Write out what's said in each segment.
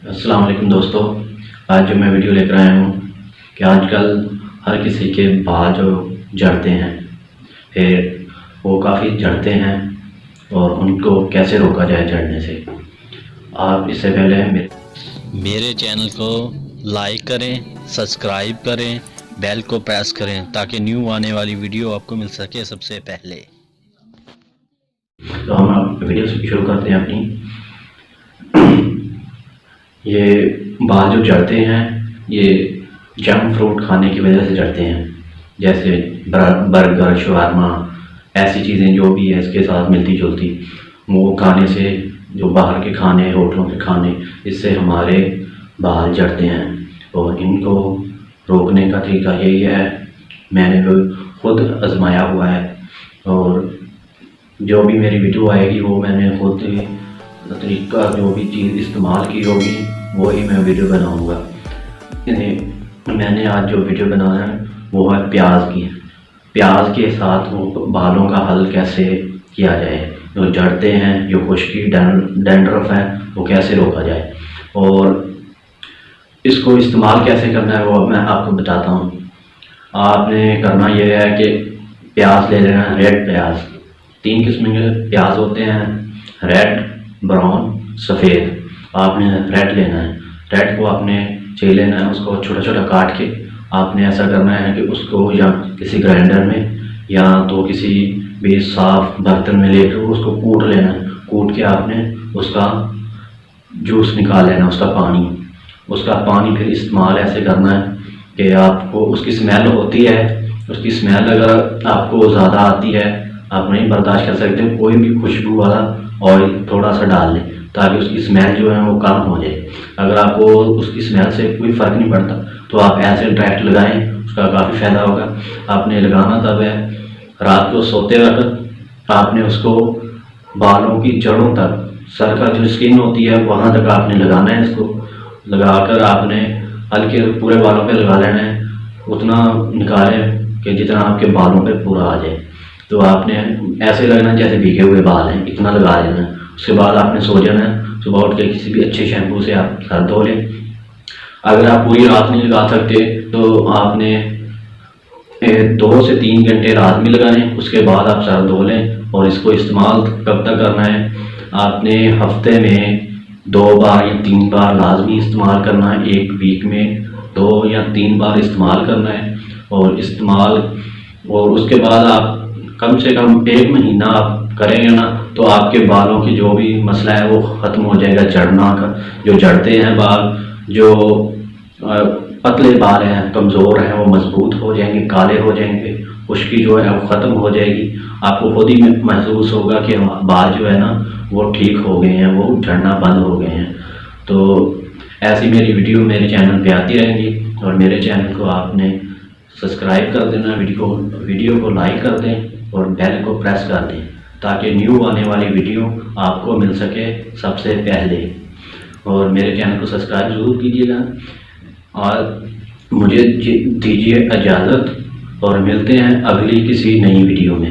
अस्सलाम वालेकुम दोस्तों। आज जो मैं वीडियो लेकर आया हूँ कि आजकल हर किसी के बाल जो झड़ते हैं, फिर वो काफ़ी झड़ते हैं और उनको कैसे रोका जाए झड़ने से। आप इससे पहले मेरे चैनल को लाइक करें, सब्सक्राइब करें, बेल को प्रेस करें ताकि न्यू आने वाली वीडियो आपको मिल सके सबसे पहले। तो हम वीडियो शुरू करते हैं अपनी। ये बाल जो झड़ते हैं ये जंक फ्रूट खाने की वजह से झड़ते हैं, जैसे बर्गर, शवारमा, ऐसी चीज़ें जो भी है इसके साथ मिलती जुलती, वो खाने से, जो बाहर के खाने, होटलों के खाने, इससे हमारे बाल झड़ते हैं। और इनको रोकने का तरीका यही है, मैंने खुद आजमाया हुआ है और जो भी मेरी वीडियो आएगी वो मैंने खुद तरीका, जो भी चीज़ इस्तेमाल की होगी वही मैं वीडियो बनाऊंगा। मैंने आज जो वीडियो बनाना है वो है प्याज की। प्याज के साथ वो बालों का हल कैसे किया जाए, जो झड़ते हैं, जो खुश्की, डैंड्रफ है, वो कैसे रोका जाए और इसको इस्तेमाल कैसे करना है वो मैं आपको बताता हूँ। आपने करना यह है कि प्याज ले लेना है, रेड प्याज। 3 किस्म के प्याज होते हैं, रेड, ब्राउन, सफ़ेद। आपने रेड लेना है, रेड को आपने छील लेना है, उसको छोटा छोटा काट के आपने ऐसा करना है कि उसको या किसी ग्राइंडर में या तो किसी भी साफ बर्तन में लेकर उसको कूट लेना है। कूट के आपने उसका जूस निकाल लेना, उसका पानी फिर इस्तेमाल ऐसे करना है कि आपको उसकी स्मेल होती है, उसकी स्मेल अगर आपको ज़्यादा आती है, आप नहीं बर्दाश्त कर सकते, कोई भी खुशबू वाला ऑयल थोड़ा सा डाल लें ताकि उसकी स्मेल जो है वो कम हो जाए। अगर आपको उसकी स्मेल से कोई फ़र्क नहीं पड़ता तो आप ऐसे डायरेक्ट लगाएं, उसका काफ़ी फ़ायदा होगा। आपने लगाना तब है रात को सोते वक्त, आपने उसको बालों की जड़ों तक, सर का जो स्किन होती है वहाँ तक आपने लगाना है। इसको लगाकर आपने हल्के पूरे बालों पे लगा लेना है, उतना निकालें कि जितना आपके बालों पे पूरा आ जाए। तो आपने ऐसे लगना जैसे भीगे हुए बाल हैं, इतना लगा लेना है। उसके बाद आपने सो जाना है, सुबह उठ के किसी भी अच्छे शैम्पू से आप सर धो लें। अगर आप पूरी रात नहीं लगा सकते तो आपने 2 से 3 घंटे रात में लगाएं, उसके बाद आप सर धो लें। और इसको इस्तेमाल कब तक करना है, आपने हफ्ते में 2 बार या 3 बार लाजमी इस्तेमाल करना है। 1 वीक में 2 या 3 बार इस्तेमाल करना है और उसके बाद आप कम से कम 1 महीना आप करेंगे ना तो आपके बालों की जो भी मसला है वो ख़त्म हो जाएगा। झड़ना का, जो झड़ते हैं बाल, जो पतले बाल हैं, कमज़ोर हैं, वो मजबूत हो जाएंगे, काले हो जाएंगे, खुश्की जो है वो ख़त्म हो जाएगी। आपको खुद ही महसूस होगा कि बाल जो है ना वो ठीक हो गए हैं, वो झड़ना बंद हो गए हैं। तो ऐसी मेरी वीडियो मेरे चैनल पे आती रहेंगी और मेरे चैनल को आपने सब्सक्राइब कर देना, वीडियो को लाइक कर दें और बेल को प्रेस कर दें ताकि न्यू आने वाली वीडियो आपको मिल सके सबसे पहले। और मेरे चैनल को सब्सक्राइब ज़रूर कीजिएगा और मुझे दीजिए इजाज़त और मिलते हैं अगली किसी नई वीडियो में।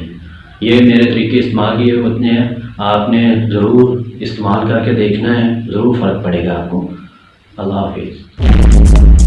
ये मेरे तरीके इस्तेमाल किए होते हैं, आपने ज़रूर इस्तेमाल करके देखना है, ज़रूर फ़र्क पड़ेगा आपको। अल्लाह हाफिज़।